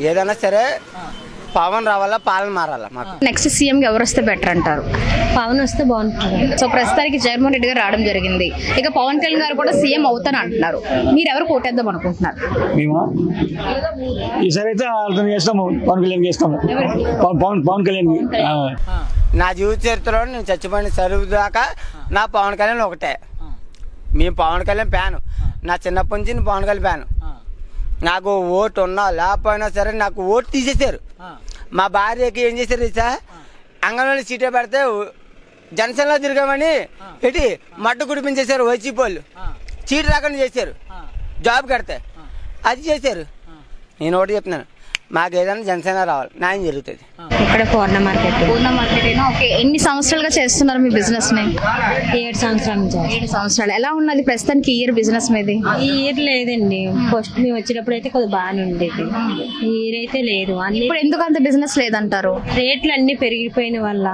ఏదైనా సరే పవన్ రావాలా, పాలన మారాలా. మాకు నెక్స్ట్ సీఎం ఎవరు వస్తే బెటర్ అంటారు? పవన్ వస్తే బాగుంటుంది. సో ప్రస్తుతానికి జగన్మోహన్ రెడ్డి గారు రావడం జరిగింది. ఇక పవన్ కళ్యాణ్ గారు కూడా సీఎం అవుతాను అంటున్నారు. మీరు ఎవరు కోటేద్దాం అనుకుంటున్నారు? మేము ఈసారి అయితే అర్థం చేస్తాము, పవన్ కళ్యాణ్ చేస్తాము. పవన్ కళ్యాణ్ నా జీవిత చరిత్రలో నేను చచ్చిపోయిన సరువు దాకా నా పవన్ కళ్యాణ్ ఒకటే. మేము పవన్ కళ్యాణ్ ఫ్యాను. నా చిన్నప్పటి నుంచి పవన్ కళ్యాణ్ ఫ్యాను. నాకు ఓటు ఉన్నా లేకపోయినా సరే నాకు ఓటు తీసేశారు. మా భార్యకి ఏం చేశారు సార్, అంగన్వాడీ సీటే పెడితే జనసేనలో తిరగమని పెట్టి మట్టు కుడిపించేశారు. వైసీపీ వాళ్ళు సీట్ రాకుండా చేశారు. జాబ్ కడితే అది చేశారు. నేను ఒకటి చెప్తున్నాను, మాకు ఏదైనా జనసేన రావాలి, న్యాయం జరుగుతుంది. ఇక్కడ పూర్ణ మార్కెట్. ఓకే, ఎన్ని సంవత్సరాలుగా చేస్తున్నారు మీ బిజినెస్ ని? 7 సంవత్సరాల నుంచి. 7 సంవత్సరాలు. ఎలా ఉన్నది ప్రస్తుతానికి ఇయర్ బిజినెస్ మీది? ఈ ఇయర్ లేదండి. ఫస్ట్ మేము వచ్చినప్పుడు అయితే కొద్దిగా బాగానే ఉండేది. ఈ ఇయర్ అయితే లేదు. ఇప్పుడు ఎందుకు అంత బిజినెస్ లేదంటారు? రేట్లు అన్ని పెరిగిపోయిన వల్ల.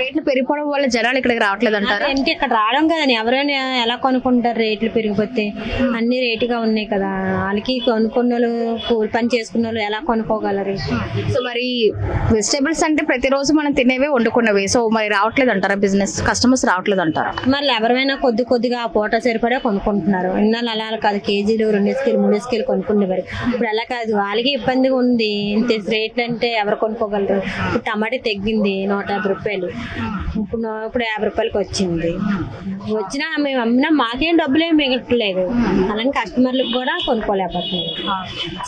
రేట్లు పెరిగిపోవడం వల్ల జనాలు ఇక్కడికి రావట్లేదు అంటారు. అంటే ఇక్కడ రావడం కదండి, ఎవరైనా ఎలా కొనుక్కుంటారు? రేట్లు పెరిగిపోతే అన్ని రేటుగా ఉన్నాయి కదా. వాళ్ళకి కొనుక్కున్న వాళ్ళు, కూలి పని చేసుకున్న వాళ్ళు ఎలా కొనుక్కోగలరు? సో మరి వెజిటేబుల్స్ అంటే ప్రతిరోజు మనం తినేవే వండుకున్నవి. సో మరి రావట్లేదు అంటారా? బిజినెస్ కస్టమర్స్ రావట్లేదు అంటారా? మరి ఎవరైనా కొద్దిగా ఆ పూట సరిపడా కొనుక్కుంటున్నారు. ఇన్నాళ్ళు అలా కాదు, కేజీలు 2 స్కేలు 3 స్కేలు కొనుక్కునేవారు. ఇప్పుడు అలా కాదు, వాళ్ళకి ఇబ్బందిగా ఉంది. ఇంత రేట్లు అంటే ఎవరు కొనుక్కోగలరు? ఇప్పుడు టమాటా తగ్గింది 150 రూపాయలు, ఇప్పుడు 50 రూపాయలకి వచ్చింది. వచ్చినా మేము అమ్మినా మాకేం డబ్బులేం మిగలట్లేదు. అలాగే కస్టమర్లకు కూడా కొనుక్కోలేకపోతున్నారు.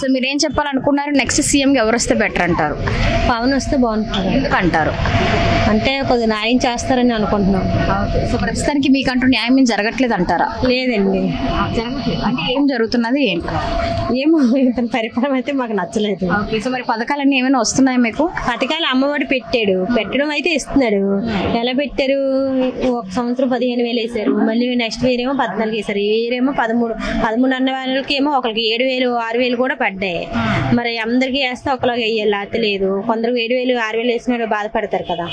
సో మీరేం చెప్పాలనుకున్నారు? నెక్స్ట్ సీఎం ఎవరు వస్తే బెటర్ అంటారు? పవన్ వస్తే బాగుంటుంది. ఎందుకంటారు? అంటే కొద్దిగా న్యాయం చేస్తారని అనుకుంటున్నాం. సో ప్రస్తుతానికి మీకంటూ న్యాయం ఏం జరగట్లేదు అంటారా? లేదండి. అంటే ఏం జరుగుతున్నది? ఏమో ఇతని పరిపాలన అయితే మాకు నచ్చలేదు. సో మరి పథకాలన్నీ ఏమైనా వస్తున్నాయా మీకు? పథకాలు అమ్మఒడి పెట్టడం అయితే ఇస్తున్నాడు. ఎలా పెట్టారు? 1 సంవత్సరం 15,000 వేసారు. మళ్ళీ నెక్స్ట్ ఇయర్ ఏమో 14 వేసారు. ఈ ఇయర్ ఏమో 13 అన్న వాళ్ళకి ఏమో ఒకరికి 7,000 6,000 కూడా పడ్డాయి. మరి అందరికి వేస్తే ఒకలాగా వేయాలి, లేకపోతే లేదు. కొందరు 7,000 6,000 వేసిన బాధపడతారు కదా.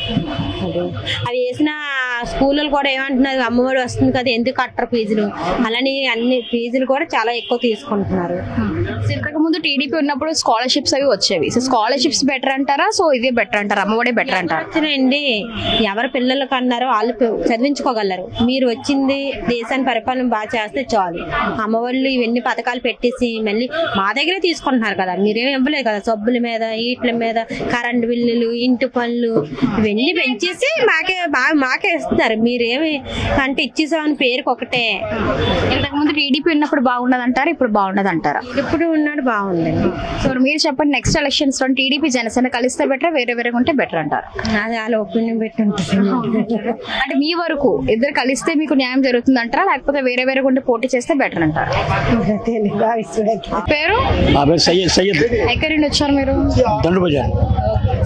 అవి వేసిన స్కూళ్ళు కూడా ఏమంటున్నారు, అమ్మఒడి వస్తుంది కదా ఎందుకు కట్టరు ఫీజులు, అలానే అన్ని ఫీజులు కూడా చాలా ఎక్కువ తీసుకుంటున్నారు. ఇంతకు ముందు టీడీపీ ఉన్నప్పుడు స్కాలర్షిప్స్ అవి వచ్చేవి. సో స్కాలర్షిప్స్ బెటర్ అంటారా? సో ఇదే బెటర్ అంటారా? అమ్మఒడే బెటర్ అంటారా? అండి, ఎవరు పిల్లలకు అన్నారో వాళ్ళు చదివించుకోగలరు. మీరు వచ్చింది దేశాన్ని పరిపాలన బాగా చేస్తే చాలు. అమ్మఒళ్ళు ఇవన్నీ పథకాలు పెట్టేసి మళ్ళీ మా దగ్గరే తీసుకుంటున్నారు కదా. మీరేం ఇవ్వలేదు కదా. సబ్బుల మీద, ఈట్ల మీద, కరెంటు బిల్లులు, ఇంటి పనులు ఇవన్నీ పెంచేసి మాకే ఇస్తున్నారు. మీరేమి అంటే ఇచ్చేసామని పేరుకి ఒకటే. ఇంతకు ముందు టీడీపీ ఉన్నప్పుడు బాగున్నది అంటారా? ఇప్పుడు బాగున్నది అంటారా? ఇప్పుడు ఉన్నాడు బాగుందండి. సో మీరు చెప్పండి, నెక్స్ట్ ఎలక్షన్స్ లో టీడీపీ జనసేన కలిస్తే బెటర్, వేరే ఉంటే బెటర్ అంటారు? అది వాళ్ళ ఒపీనియన్ పెట్టి ఉంటుంది. అంటే మీ వరకు ఇద్దరు కలిస్తే మీకు న్యాయం జరుగుతుంది అంటారా, లేకపోతే వేరే ఉంటే పోటీ చేస్తే బెటర్ అంటారా? పేరు? సయ్యద్. ఎక్కడి నుండి వచ్చారు మీరు? దండు బజార్.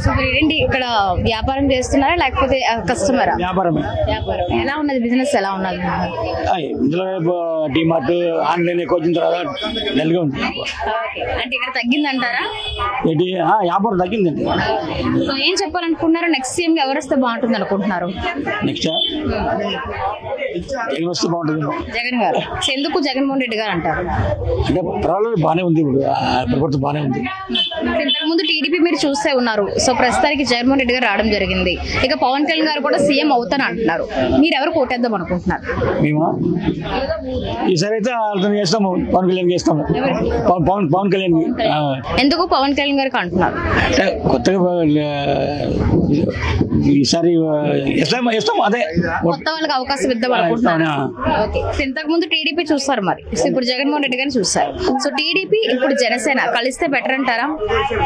సో మీరు ఏంటి ఇక్కడ వ్యాపారం చేస్తున్నారా లేకపోతే కస్టమరా? వ్యాపారమే. వ్యాపారం. ఎలా ఉన్నది బిజినెస్? ఎలా ఉన్నది? ఇందులో డిమార్ట్ ఆన్లైన్ ఎక్కువ వచ్చిన తర్వాత నెలగా ఉంది. అంటే ఇక్కడ తగ్గిందంటారా? ఏంటి వ్యాపారం తగ్గిందండి. సో ఏం చెప్పాలనుకుంటున్నారు? నెక్స్ట్ సీఎం ఎవరు వస్తే బాగుంటుంది అనుకుంటున్నారు? నెక్స్ట్ జగన్ వస్తే బాగుంటుంది. జగన్ గారు. ఎందుకు జగన్మోహన్ రెడ్డి గారు అంటారు? అంటే పర్వాలేదు, బాగానే ఉంది. ఇప్పుడు ప్రభుత్వం బాగానే ఉంది. ఇంతకు ముందు టీడీపీ మీరు చూస్తే ఉన్నారు. సో ప్రస్తుతానికి జగన్మోహన్ రెడ్డి గారు రావడం జరిగింది. ఇక పవన్ కళ్యాణ్ గారు కూడా సీఎం అవుతాను అంటున్నారు. మీరు ఎవరు కోటేద్దాం అనుకుంటున్నారు? మేము ఈసారి అయితే అర్థం చేస్తాము, పవన్ కళ్యాణ్ చేస్తాము. పవన్ కళ్యాణ్. ఎందుకు పవన్ కళ్యాణ్ గారికి అంటున్నారు? అంటే కొత్తగా ఈసారి ఇస్తాము. అదే కొత్త వాళ్ళకి అవకాశం ఇద్దాం అనుకుంటున్నారు. ఇంతకు ముందు టీడీపీ చూస్తారు, మరి ఇప్పుడు జగన్మోహన్ రెడ్డి గారిని చూస్తారు. సో టీడీపీ ఇప్పుడు జనసేన కలిస్తే బెటర్ అంటారా?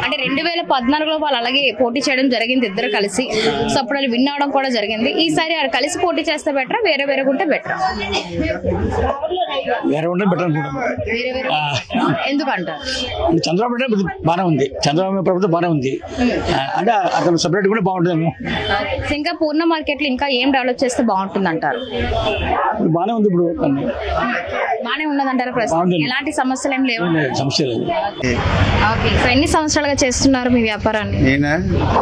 అంటే 2014లో వాళ్ళు అలాగే పోటీ చేయడం జరిగింది, ఇద్దరు కలిసి. సో అప్పుడు వాళ్ళు విన్ అవడం కూడా జరిగింది. ఈసారి కలిసి పోటీ చేస్తే బెటర్, వేరే ఉంటే బెటర్? వేరే ఉంటే బెటర్ అనుకుంటాం. ఎందుకంటారు? చంద్రబాబు బాగానే ఉంది. చంద్రబాబు ప్రభుత్వం బాగానే ఉంది. అంటే అతను సపరేట్ కూడా బాగుంటుంది. ఇంకా పూర్ణ మార్కెట్ లో ఇంకా ఏం డెవలప్ చేస్తే బాగుంటుంది అంటారు? బాగానే ఉంది. ఇప్పుడు బాగానే ఉన్నదంటారా? ప్రస్తుతం ఎలాంటి సమస్యలు ఏం లేవు. సమస్య లేదు. ఓకే, సో ఎన్ని సంవత్సరాలుగా చేస్తున్నారు మీ వ్యాపారాన్ని? నేను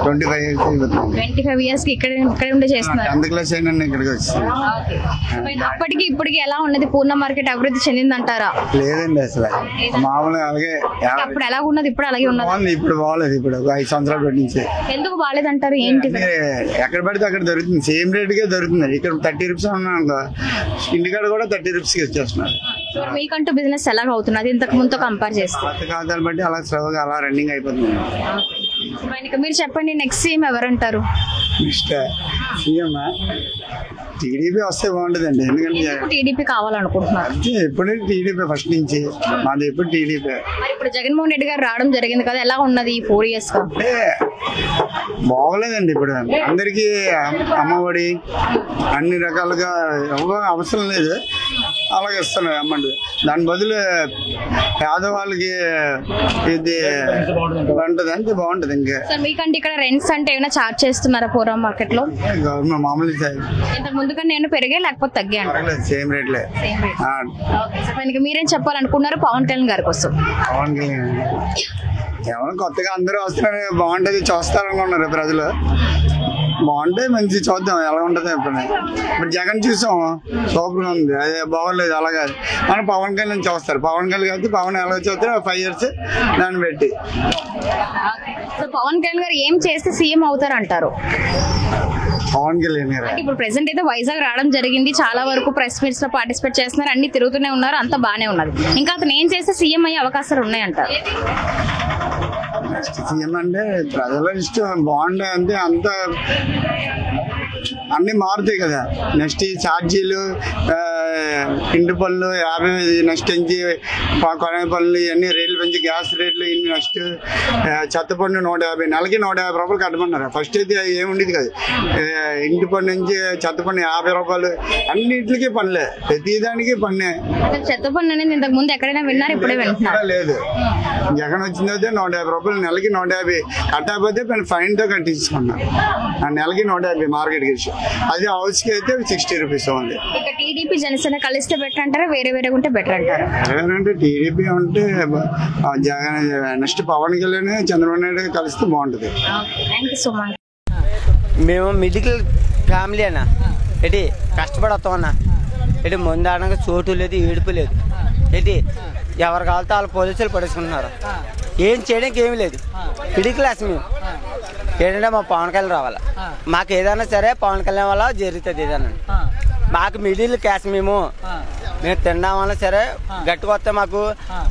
25 years అయిపోతుంది. 25 years కి ఇక్కడ ఉండే చేస్తున్నారు. 10th class అయినా ఇక్కడికి వచ్చాను. అప్పటికి ఇప్పటికి ఎలా ఉన్నది? పూర్ణ మార్కెట్ అభివృద్ధి చెందిందంటారా? లేదండి అసలు మామూలుగా అలాగే అప్పుడు ఎలా ఉన్నది, ఇప్పుడు అలాగే ఉన్నది. ఇప్పుడు బాగలేదు. ఇప్పుడు 5 సంవత్సరాల నుంచి ఎందుకు బాగాలేదంటారు? ఏంటి? ఎక్కడ పడితే అక్కడ దొరుకుతుంది, సేమ్ రేట్ గా దొరుకుతుంది. ఇక్కడ 30 రూపీస్ ఉన్నాను, ఇంటికాడ కూడా 30 రూపీస్ ఇచ్చేస్తున్నారు. మీకంటూ బిజినెస్ ఎలా అవుతున్నది ఇంతకు ముందు కంపేర్ చేస్తే? ఖాతాలు బట్టి అలా స్లోగా అలా రన్నింగ్ అయిపోతుంది. మీరు చెప్పండి, నెక్స్ట్ సీఎం ఎవరంటారు? నెక్స్ట్ సీఎం టీడీపీ వస్తే బాగుంటుందండి. ఎందుకంటే టీడీపీ కావాలనుకుంటున్నారు. ఎప్పుడు టీడీపీ ఫస్ట్ నుంచి మాది ఎప్పుడు టీడీపీ. ఇప్పుడు జగన్మోహన్ రెడ్డి గారు రావడం జరిగింది కదా, ఎలా ఉన్నది ఈ 4 years గా? అంటే బాగోలేదండి. ఇప్పుడు అందరికి అమ్మఒడి అన్ని రకాలుగా అవసరం లేదు, అలాగే ఇస్తున్నారు అమ్మండి. దాని బదులు పేదవాళ్ళకి ఇది ఉంటుంది అంటే బాగుంటుంది. ఇంకా మీకంటే ఇక్కడ రెంట్స్ అంటే ఏమైనా చార్జ్ చేస్తున్నారా పూర్వం మార్కెట్ లో? గవర్నమెంట్ మామూలు ఇంతకు ముందు కన్నా నేను పెరిగే లేకపోతే తగ్గే అంటారు? సేమ్ రేట్లే. మీరేం చెప్పాలనుకున్నారు పవన్ కళ్యాణ్ గారి కోసం? పవన్ కళ్యాణ్ ఎవరు కొత్తగా అందరూ వస్తున్నారు, బాగుంటది చూస్తారనుకున్నారు ప్రజలు. బాగుంటే మంచి చూద్దాం ఎలా ఉంటుంది. ఇప్పుడు జగన్ చూసాం సూపర్గా ఉంది, అదే బాగోలేదు. అలాగే మనం పవన్ కళ్యాణ్ చూస్తారు. పవన్ కళ్యాణ్ అయితే పవన్ ఎలా చూస్తారు 5 years దాన్ని పెట్టి. పవన్ కళ్యాణ్ గారు ఏం చేస్తే సీఎం అవుతారు అంటారు? పవన్ కళ్యాణ్ గారు ఇప్పుడు ప్రెసెంట్ అయితే వైజాగ్ రావడం జరిగింది, చాలా వరకు ప్రెస్ మీట్స్ లో పార్టిసిపేట్ చేస్తున్నారు, అన్ని తిరుగుతూనే ఉన్నారు, అంతా బానే ఉన్నది. ఇంకా అతను ఏం చేస్తే సీఎం అయ్యే అవకాశాలు ఉన్నాయంటారు? నెక్స్ట్ సీఎం అంటే ప్రజల ఇష్టం బాగుండే అంటే అంత అన్ని మారుతాయి కదా. నెక్స్ట్ ఈ ఛార్జీలు, పిండి పళ్ళు 50, నెక్స్ట్ నుంచి కొనే పళ్ళు ఇవన్నీ రేట్లు పెంచి గ్యాస్ రేట్లు ఇన్ని, నెక్స్ట్ చెత్త పన్ను 150, నెలకి 150 రూపాయలు కట్టమన్నారు. ఫస్ట్ అయితే ఏముండేది కాదు. ఇంటి పన్ను నుంచి చెత్త పన్ను 50 రూపాయలు, అన్నింటికి పనులే, ప్రతిదానికి పన్నే. చెత్త పన్ను అనేది ఇంతకు ముందు ఎక్కడైనా విన్నారు, ఇప్పుడే వింటున్నారు? లేదు, జగన్ వచ్చిన అయితే 150 రూపాయలు నెలకి 150 కట్టకపోతే ఫైన్ తో కట్టించుకున్నారు. నెలకి 150 మార్కెట్ కి. అది హౌస్ కి అయితే 60 రూపీస్ ఉంది. టీడీపీ జనసేన కలిస్తే బెటర్ అంటారా, వేరే వేరే ఉంటే బెటర్ అంటారా? అంటే టీడీపీ అంటే జగన్, నెక్స్ట్ పవన్ కళ్యాణ్ చంద్రబాబు నాయుడు కలిస్తే బాగుంటది. మేము మిడిల్ ఫ్యామిలీ అన్న, ఏంటి కష్టపడి వస్తాం అన్న. ఏంటి ముందు ఆడడానికి చోటు లేదు, ఏడుపు లేదు. ఏంటి ఎవరు కావాలితే వాళ్ళు పోలీసులు పడేసుకుంటున్నారు. ఏం చేయడానికి ఏమి లేదు. మిడిల్ క్లాస్ మేము. ఏంటంటే మా పవన్ కళ్యాణ్ రావాలా, మాకు ఏదైనా సరే పవన్ కళ్యాణ్ వల్ల జరుగుతుంది. ఏదన్నా మాకు మిడిల్ క్లాస్ మేము తిందామన్నా సరే గట్టుకొస్తే మాకు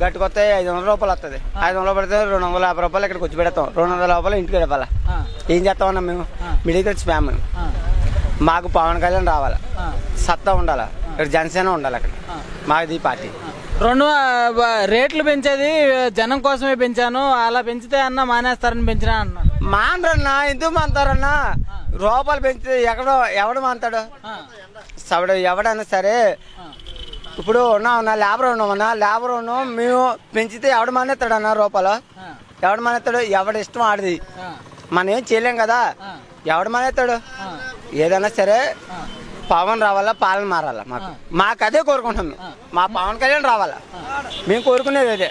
గట్టుకొస్తే 500 రూపాయలు వస్తుంది. 500 పడితే 250 రూపాయలు ఇక్కడికి వచ్చి పెడతాం. 200 రూపాయలు ఇంటికి వెళ్ళాలా. ఏం చేస్తామన్నా మేము మిడిల్ క్లాస్ ఫ్యామిలీ. మాకు పవన్ కళ్యాణ్ రావాలా, సత్తా ఉండాలా, ఇక్కడ జనసేన ఉండాలి. అక్కడ మాది పార్టీ. రేట్లు పెంచేది జనం కోసమే పెంచాను, అలా పెంచితే అన్న మానేస్తారని పెంచినా అన్న. మానరన్నా, ఎందుకు మానతారన్నా? రూపాయలు పెంచితే ఎవడు మానతాడు? ఎవడన్నా సరే ఇప్పుడు ఉన్నామన్నా, లేబర్ ఉన్నామన్నా, లేబర్ ఉన్నాం మేము పెంచితే ఎవడు మానేస్తాడు అన్న? రూపాయలు ఎవడు మానేస్తాడు? ఎవడు ఇష్టం ఆడిది, మనం ఏం చేయలేం కదా. ఎవడు మానేస్తాడు? ఏదైనా సరే పవన్ రావాలా, పాలన మారాలా. మాకు అదే కోరుకుంటాం. మా పవన్ కళ్యాణ్ రావాలా, మేము కోరుకునేది అదే.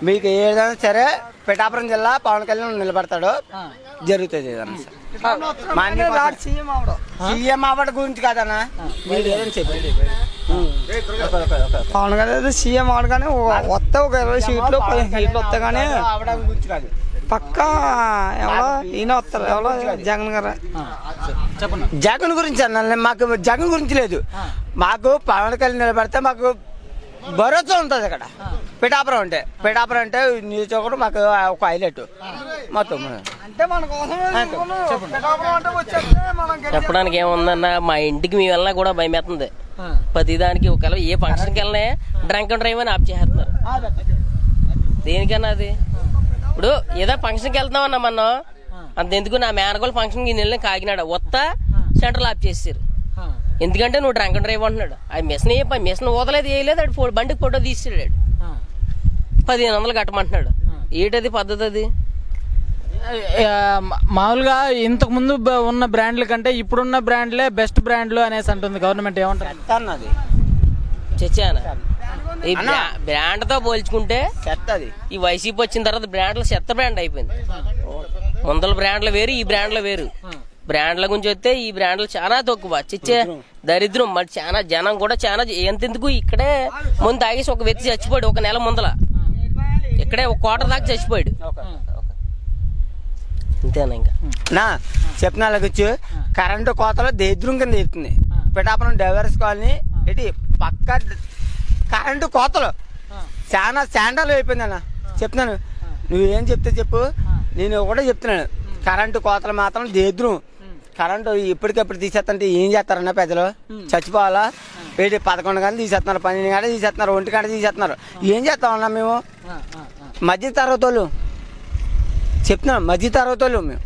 మీకు ఏదైనా సరే పిఠాపురం జిల్లా పవన్ కళ్యాణ్ నిలబడతాడు, జరుగుతుంది ఏదన్నా సరే. సీఎం అవ్వడం గురించి కాదన్నా, మీరు ఏదైనా చెప్పండి. పవన్ కళ్యాణ్ సీఎం అవడం కానీ వస్తే ఒక 20 సీట్లు 15 సీట్లు వస్తే కానీ అవడం గురించి కాదు, పక్కా ఎవరో ఈయన వస్తారు. ఎవరో జగన్ గారు. జగన్ గురించి అన్న, మాకు జగన్ గురించి లేదు. మాకు పవన్ కళ్యాణ్ నిలబడితే మాకు భరోసా ఉంటుంది. అక్కడ పిఠాపురం అంటే నియోజకవర్గం మాకు ఒక హైలైట్ మొత్తం. చెప్పడానికి ఏముందన్న, మా ఇంటికి మేము వెళ్ళినా కూడా భయమేస్తుంది. ప్రతిదానికి ఒకవేళ ఏ ఫంక్షన్కి వెళ్ళినా డ్రంక్ అండ్ డ్రైవ్ అని ఆప్ చేస్తున్నారు. దేనికన్నా అది ఇప్పుడు ఏదో ఫంక్షన్కి వెళ్తామన్నా మనం అంతెందుకు. నా మేనగోళ్ళ ఫంక్షన్కి వెళ్ళిన కాకినాడ వస్తా సెంటర్లో ఆప్ చేసారు. ఎందుకంటే నువ్వు డ్రంక్ అండ్ డ్రైవ్ అంటున్నాడు. అది మిషన్ ఊదలేదు, వేయలేదు. అటు బండికి ఫోటో తీసాడు. 1500 కట్టమంటున్నాడు. ఏంటది పద్ధతి? అది మామూలుగా ఇంతకు ముందు ఉన్న బ్రాండ్ల కంటే ఇప్పుడున్న బ్రాండ్లే బెస్ట్ బ్రాండ్లు అనేసి అంటుంది గవర్నమెంట్. ఏమంటారు? చచ్చానా ఈ బ్రాండ్ తో పోల్చుకుంటే చెత్తది. ఈ వైసీపీ వచ్చిన తర్వాత బ్రాండ్లు చెత్త బ్రాండ్ అయిపోయింది. ముందల బ్రాండ్లు వేరు, ఈ బ్రాండ్లు వేరు. బ్రాండ్ల గురించి వస్తే ఈ బ్రాండ్లు చాలా తక్కువ, చిచ్చే దరిద్రం. మరి చాలా జనం కూడా చాలా ఎంతెందుకు ఇక్కడే ముందు తాగేసి ఒక వ్యక్తి చచ్చిపోయాడు ఒక నెల ముందల, ఇక్కడే ఒక కోట దాకా చచ్చిపోయాడు. అంతేనా ఇంకా నా చెప్పిన అలాగొచ్చు. కరెంటు కోతలో దరిద్రం కింద చెప్తుంది. పిఠాపురం డైవర్స్ కాలనీ ఇటు పక్క కరెంటు కోతలు చాలా శాండాలు అయిపోయింది అన్న. చెప్తున్నాను, నువ్వేం చెప్తే చెప్పు, నేను కూడా చెప్తున్నాను. కరెంటు కోతలు మాత్రం దరిద్రం. కరెంటు ఇప్పటికప్పుడు తీసేస్తుంటే ఏం చేస్తారన్న ప్రజలు? చచ్చిపోవాలా? 11 గంటలు తీసేస్తున్నారు, 12 గంటలు తీసేస్తున్నారు, 1 గంట తీసేస్తున్నారు. ఏం చేస్తామన్నా మేము? మధ్య తరగతి వాళ్ళు చెప్తున్నాం, మధ్య తరగతి వాళ్ళు మేము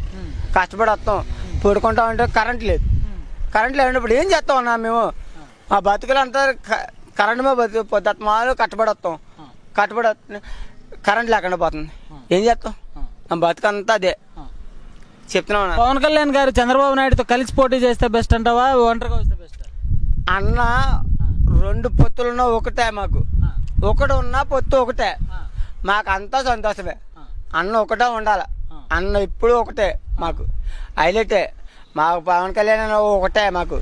కష్టపడి వస్తాం, పడుకుంటామంటే కరెంట్ లేదు. కరెంట్ లేనప్పుడు ఏం చేస్తామన్నా మేము? మా బతుకులు అంతా కరెంట్ మీద పొద్దుమాలు కష్టపడి వస్తాం, కష్టపడి కరెంట్ లేకుండా పోతుంది. ఏం చేస్తాం? మా బతుకంతా అదే చెప్తున్నాం. పవన్ కళ్యాణ్ గారు చంద్రబాబు నాయుడుతో కలిసి పోటీ చేస్తే బెస్ట్ అంటావా, ఒంటరిగా వస్తే బెస్ట్? అన్న 2 పొత్తులున్నా ఒకటే, మాకు ఒకటి ఉన్నా పొత్తు ఒకటే, మాకు అంతా సంతోషమే. అన్న ఒకటే ఉండాలి, అన్న ఇప్పుడు ఒకటే మాకు హైలైటే. మాకు పవన్ కళ్యాణ్ ఒకటే మాకు.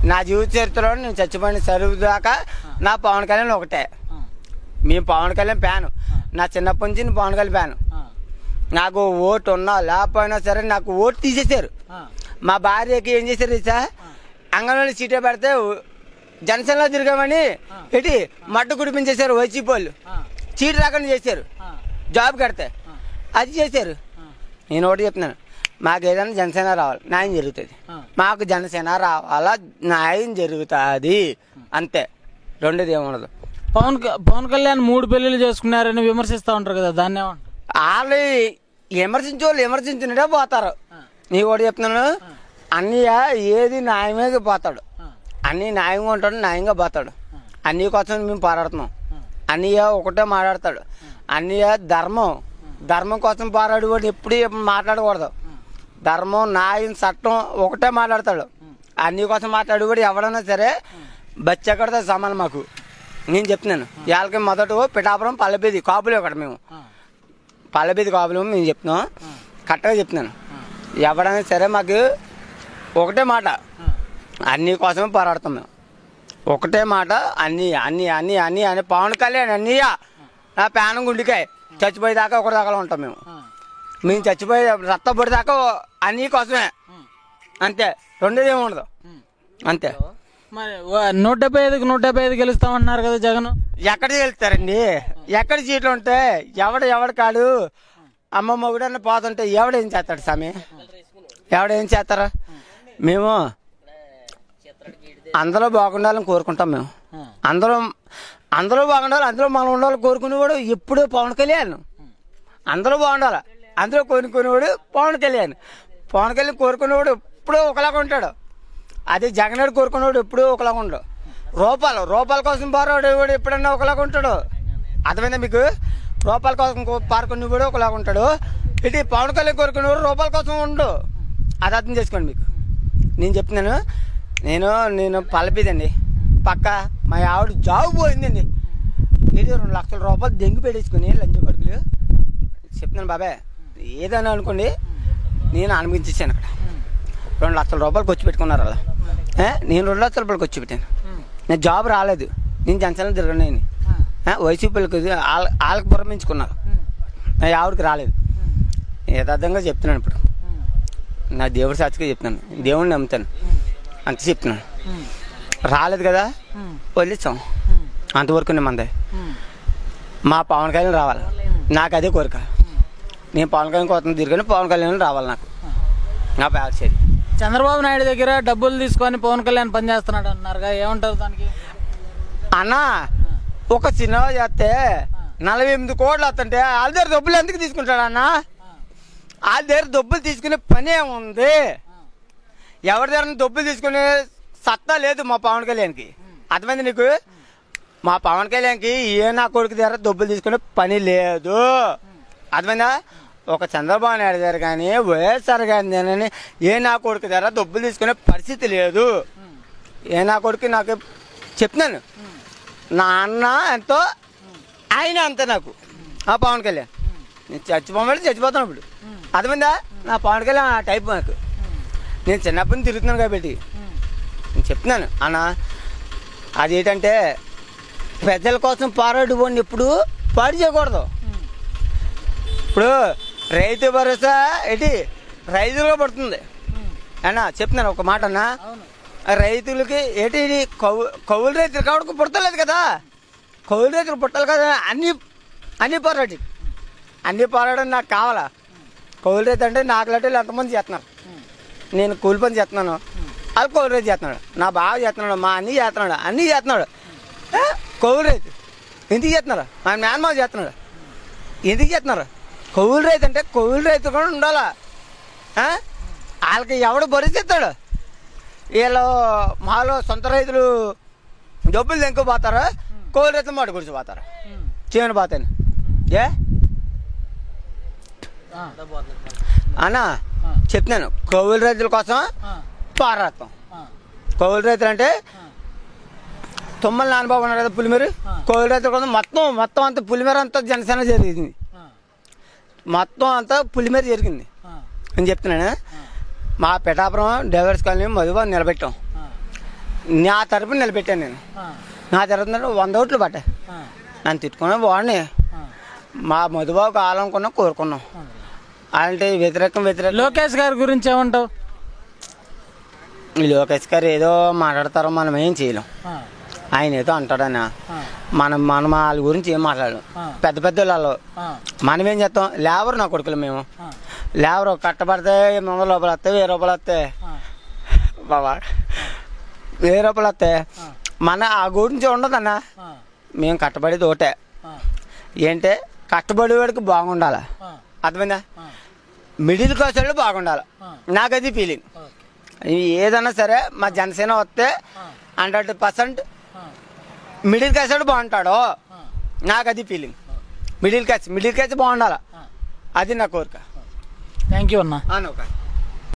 నా జీవిత చరిత్రలో నేను చచ్చిపోయిన సరువు దాకా నా పవన్ కళ్యాణ్ ఒకటే. మేము పవన్ కళ్యాణ్ ఫ్యాను, నా చిన్నప్పటి నుంచి పవన్ కళ్యాణ్ ఫ్యాను. నాకు ఓటు ఉన్నా లేకపోయినా సరే నాకు ఓటు తీసేశారు. మా భార్యకి ఏం చేశారు సార్, అంగన్వాడీ సీటే పెడితే జనసేనలో తిరగమని పెట్టి మట్టు కుడిపించేశారు. వైసీపీ వాళ్ళు సీటు రాకుండా చేశారు, జాబ్ కడితే అది చేశారు. నేను ఒకటి చెప్తున్నాను, మాకు ఏదైనా జనసేన రావాలి, న్యాయం జరుగుతుంది. మాకు జనసేన రావాలా, న్యాయం జరుగుతుంది, అంతే. రెండోది ఏముండదు. పవన్ కళ్యాణ్ 3 పెళ్లిళ్ళు చేసుకున్నారని విమర్శిస్తూ ఉంటారు కదా, దాన్ని ఏమంటారు? వాళ్ళు విమర్శించే వాళ్ళు విమర్శించినట్టే పోతారు. నీ కూడా చెప్తున్నాను, అన్నయ్య ఏది న్యాయమే పోతాడు, అన్నీ న్యాయంగా ఉంటాడు, న్యాయంగా పోతాడు. అన్నీ కోసం మేము పోరాడుతున్నాం. అన్నయ్య ఒకటే మాట్లాడతాడు. అన్నయ్య ధర్మం కోసం పోరాడు ఎప్పుడు మాట్లాడకూడదు. ధర్మం, న్యాయం, చట్టం ఒకటే మాట్లాడతాడు. అన్నీ కోసం మాట్లాడేవాడు ఎవడన్నా సరే బచ్చకడితే సమానం మాకు. నేను చెప్తున్నాను, వాళ్ళకి మొదట పిఠాపురం పల్లెబీది కాపులు ఒకటి, మేము పల్లెబీది కాపులు మేము చెప్తున్నాం, కరెక్ట్గా చెప్తున్నాను. ఎవడైనా సరే మాకు ఒకటే మాట, అన్నీ కోసమే పోరాడతాం మేము. ఒకటే మాట, అన్నీ అన్నీ అన్నీ అన్నీ అని పవన్ కళ్యాణ్ అన్నయ్య నా ప్రాణం గుండికాయ చచ్చిపోయేదాకా ఒకటి దాకా ఉంటాం మేము. మేము చచ్చిపోయే రక్తపడిదాకా అన్నీ కోసమే, అంతే. రెండోది ఏమి ఉండదు, అంతే. మరి 175కి 175 గెలుస్తామంటున్నారు కదా జగన్. ఎక్కడ గెలుస్తారండి? ఎక్కడ సీట్లు ఉంటాయి? ఎవడు కాడు అమ్మమ్మ కూడా పోతుంటే ఎవడేం చేస్తాడు స్వామి? ఎవడేం చేస్తారా? మేము అందరూ బాగుండాలని కోరుకుంటాం. మేము అందరూ బాగుండాలి, అందులో మనం ఉండాలని కోరుకునేవాడు ఎప్పుడు పవన్ కళ్యాణ్. అందరూ బాగుండాలి, అందరూ కోరుకునేవాడు పవన్ కళ్యాణ్. పవన్ కళ్యాణ్ కోరుకునేవాడు ఎప్పుడూ ఒకలాగా ఉంటాడు. అదే జగన్ రెడ్డి కోరుకునేవాడు ఎప్పుడూ ఒకలాగా ఉండడు. రూపాయల కోసం పారేవాడు ఎప్పుడన్నా ఒకలాగా ఉంటాడు. అర్థమైందా మీకు? రూపాయల కోసం పారుకునేవాడు ఒకలాగా ఉంటాడు. ఇటు పవన్ కళ్యాణ్ కోరుకునేవాడు రూపాయల కోసం ఉండడు. అది అర్థం చేసుకోండి. మీకు నేను చెప్తున్నాను, నేను పలపిదండి పక్క మా ఆవిడ జాబ్ పోయిందండి. ఇది 2 లక్షల రూపాయలు దెంగి పెట్టేసుకుని లంచ్ కొడుకులు చెప్తున్నాను బాబాయ్. ఏదైనా అనుకోండి, నేను అనిపించేసాను అక్కడ. 2 లక్షల రూపాయలు ఖర్చు పెట్టుకున్నారు అలా. నేను 2 లక్షల రూపాయలు ఖర్చు పెట్టాను. నేను జాబ్ రాలేదు, నేను జనసేన తిరగను. నేను వైసీపీలకు వాళ్ళకి పురమించుకున్నారు, నా ఆవిడకి రాలేదు. యథార్థంగా చెప్తున్నాను. ఇప్పుడు నా దేవుడి సాక్షిగా చెప్తున్నాను, దేవుడిని నమ్ముతాను, అంతే చెప్తున్నాను. రాలేదు కదా, వదిలిస్తాం అంతవరకు. మందే మా పవన్ కళ్యాణ్ రావాలి, నాకు అదే కోరిక. నేను పవన్ కళ్యాణ్ కోసం తిరిగాను, పవన్ కళ్యాణ్ రావాలి నాకు, నా పేరు. చంద్రబాబు నాయుడు దగ్గర డబ్బులు తీసుకొని పవన్ కళ్యాణ్ పనిచేస్తున్నాడు అన్నారుగా, ఏమంటారు దానికి? అన్న ఒక సినిమా చేస్తే 48 కోట్లు వస్తుంటే వాళ్ళ దగ్గర డబ్బులు ఎందుకు తీసుకుంటాడు అన్న? వాళ్ళ దగ్గర డబ్బులు తీసుకునే పని ఏముంది? ఎవరి దగ్గర డబ్బులు తీసుకునే సత్తా లేదు మా పవన్ కళ్యాణ్కి. అర్థమైంది నీకు? మా పవన్ కళ్యాణ్కి నా కొడుకు దగ్గర డబ్బులు తీసుకునే పని లేదు. అర్థమైందా? ఒక చంద్రబాబు నాయుడు గారు కానీ వైఎస్ఆర్ గారి నా కొడుకు దగ్గర డబ్బులు తీసుకునే పరిస్థితి లేదు. నా కొడుకు నాకు చెప్తున్నాను, నా అన్న ఎంతో ఆయన అంతే నాకు. ఆ పవన్ కళ్యాణ్ నేను చచ్చిపోతాను ఇప్పుడు. అర్థమైందా? నా పవన్ కళ్యాణ్ ఆ టైప్ నాకు. నేను చిన్నప్పటి నుంచి తిరుగుతున్నాను కాబట్టి నేను చెప్తున్నాను అన్న, అదేంటంటే ప్రజల కోసం పోరాడుకోండి, ఎప్పుడు పాడు చేయకూడదు. ఇప్పుడు రైతు భరోసా ఏంటి రైతులుగా పడుతుంది అన్నా, చెప్తున్నాను ఒక మాట అన్న. రైతులకి ఏంటి కౌలు రైతులు కాబట్టి పుట్టలేదు కదా, కౌలు రైతులు పుట్టాలి కదా. అన్ని పోరాటం నాకు కావాలా. కౌలు రైతు అంటే నాకు లాంటి ఎంతమంది చేస్తున్నారు, నేను కూలి పని చేస్తున్నాను, వాళ్ళు కౌలు రైతు చేస్తున్నాడు, నా బావ చేస్తున్నాడు, మా అన్నీ చేస్తున్నాడు, అన్నీ చేస్తున్నాడు. కౌలు రైతు ఎందుకు చేస్తున్నారు? మా మేనమావ చేస్తున్నాడు, ఎందుకు చేస్తున్నారు? కౌలు రైతు అంటే కౌలు రైతు కూడా ఉండాలా. వాళ్ళకి ఎవడు భరిస్తాడు? వీళ్ళు మాలో సొంత రైతులు డబ్బులు తెంకపోతారు, కౌలు రైతులు మాట గుడిచిపోతారు. చేయను పోతాను ఏ అన్నా, చెప్తున్నాను కౌలు రైతుల కోసం పోరాడతాం. కౌలు రైతులు అంటే తుమ్మల నాన్నబాబు ఉన్నారు కదా పులిమేరు, కౌలు రైతుల కోసం మొత్తం అంతా పులిమేర అంతా జనసేన జరిగింది, మొత్తం అంతా పులిమేర జరిగింది అని చెప్తున్నాను. మా పిఠాపురం డైవర్స్ కాలనీ మధుబాబు నిలబెట్టాం, నా తరపున నిలబెట్టాను. నేను నా తరపున 100 ఓట్లు పట్టా. నన్ను తిట్టుకున్నా బాగున్నాయి. మా మధుబాబు కావాలనుకున్నాం, కోరుకున్నాం. అంటే వ్యతిరేకం. లోకేష్ గారి గురించి ఏమంటావు? లోకేష్ గారు ఏదో మాట్లాడతారో మనం ఏం చేయలేం. ఆయన ఏదో అంటాడన్నా, మనం వాళ్ళ గురించి ఏం మాట్లాడలేం. పెద్ద పెద్ద వాళ్ళు మనం ఏం చేస్తాం? లేబర్ నా కొడుకులు మేము లేబర్ కట్టబడితే 800 రూపాయలు వస్తాయి, 1000 రూపాయలు వస్తాయి బాబా, 1000 రూపాయలు వస్తాయి. మన ఆ గురించి ఉండదన్నా. మేము కట్టబడేది ఒకటే, ఏంటే కష్టపడేవాడికి బాగుండాలి. అర్థమైందా? మిడిల్ క్లాస్ వాళ్ళు బాగుండాలి. నాకు అది ఫీలింగ్. ఏదన్నా సరే మా జనసేన వస్తే 100% మిడిల్ క్లాస్ వాడు బాగుంటాడు. నాకు అది ఫీలింగ్. మిడిల్ క్లాస్ బాగుండాలి, అది నా కోరిక. థ్యాంక్ యూ అన్న.